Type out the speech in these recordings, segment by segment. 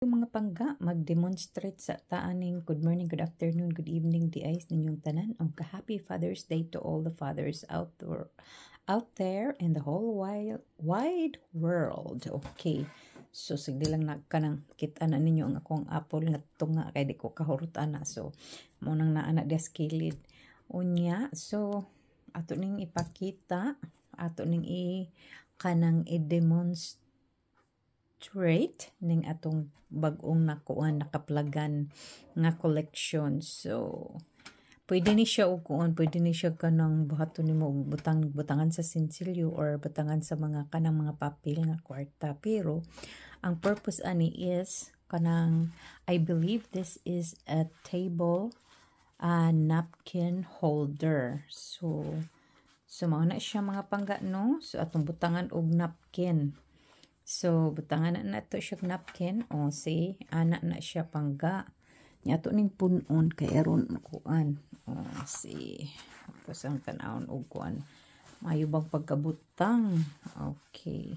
Yung mga pangga, mag-demonstrate sa taaning good morning, good afternoon, good evening, di ayos ninyong tanan. O happy Father's Day to all the fathers out there in the whole wide world. Okay. So, sige lang kanang kita na ninyo ang akong apple nga tunga kay di ko kahurutan na. So, munang naana des kilid. Unya, so, ato ning ipakita, ato ning kanang i-demonstrate ning atong bag-ong nakuan nakaplagan nga collection. So pwede ni siya uguon, pwede ni siya kanang buhaton nimo butangan sa sinsilyo or butangan sa mga kanang mga papel nga kwarta. Pero ang purpose ani is kanang, I believe this is a table napkin holder. So mao na siya mga pangga, no? So atong butangan og napkin. So, butangan na to siya napkin. O, see, anak na siya pangga. Nya to ning punon kay aron kuan. O, see. Tapos ang tanawon og kuan. Mayo bang pagkabutang. Okay.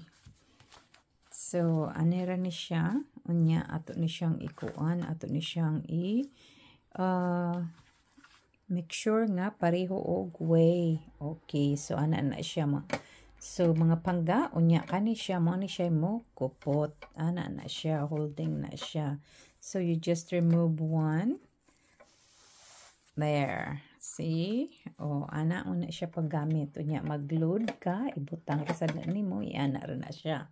So, anira ni siya. Unya, ato ni siyang ikuan. Ato ni siyang make sure nga pareho og way. Okay. So, anak na siya So, mga pangga, unya kani siya, mo ni siya mo kupot. Ana na siya, holding na siya. So, you just remove one. There. See? O, ana mo na siya paggamit. Unya, mag-load ka, ibutang ka sa dani mo, iana rin na siya.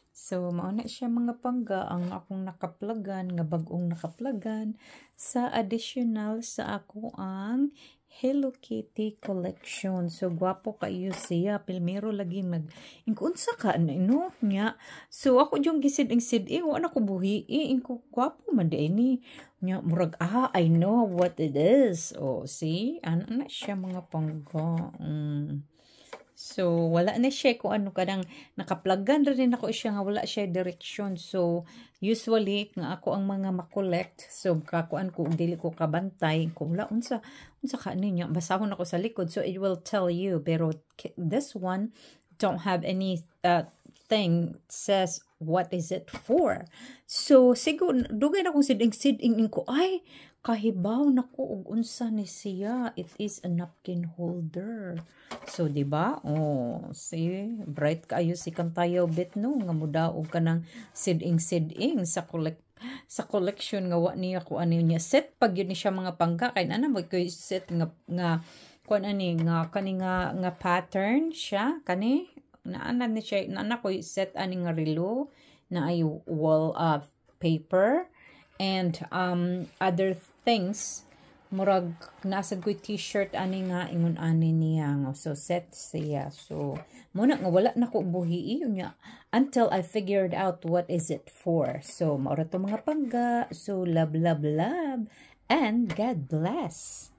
So, mauna siya mga pangga, ang akong nakaplagan, nga bagong nakaplagan, sa additional sa ako ang Hello Kitty collection. So, gwapo kayo siya. Pilmero lagi inkunsa ka na, no? Nya. So, ako yung gisid-ing-sid, wala ko buhi, ko gwapo man di ni. Nya, murag, I know what it is. Oh, see? Ano na siya mga pangga. So, wala na siya kung ano kadang nakaplagan rin ako siya nga wala siya direksyon. So, usually nga ako ang mga makolekt. So, kakuan ko dili ko kabantay kung wala unsa ka ninyo. Basahon ako sa likod so it will tell you. Pero this one don't have any thing says what is it for. So, siguro dugay na kong siding ko ay kahibaw nako og unsa ni siya. It is a napkin holder. So, di ba? Oh, see, bright kayo si kantayaw bit no nga mudaog ka ng siding sa collection nga wa niya ko ano niya set pag yun ni siya mga pangga kay ana mo koy set nga kuan ani nga kani nga pattern siya kani naana ni siya naana ko set ani nga relo na ay wall paper and other things murag nasad ko'y t-shirt ani nga ingon ani niya nga so set siya so muna nga wala na ko buhi niya until I figured out what is it for. So maura to mga pangga, so love and God bless.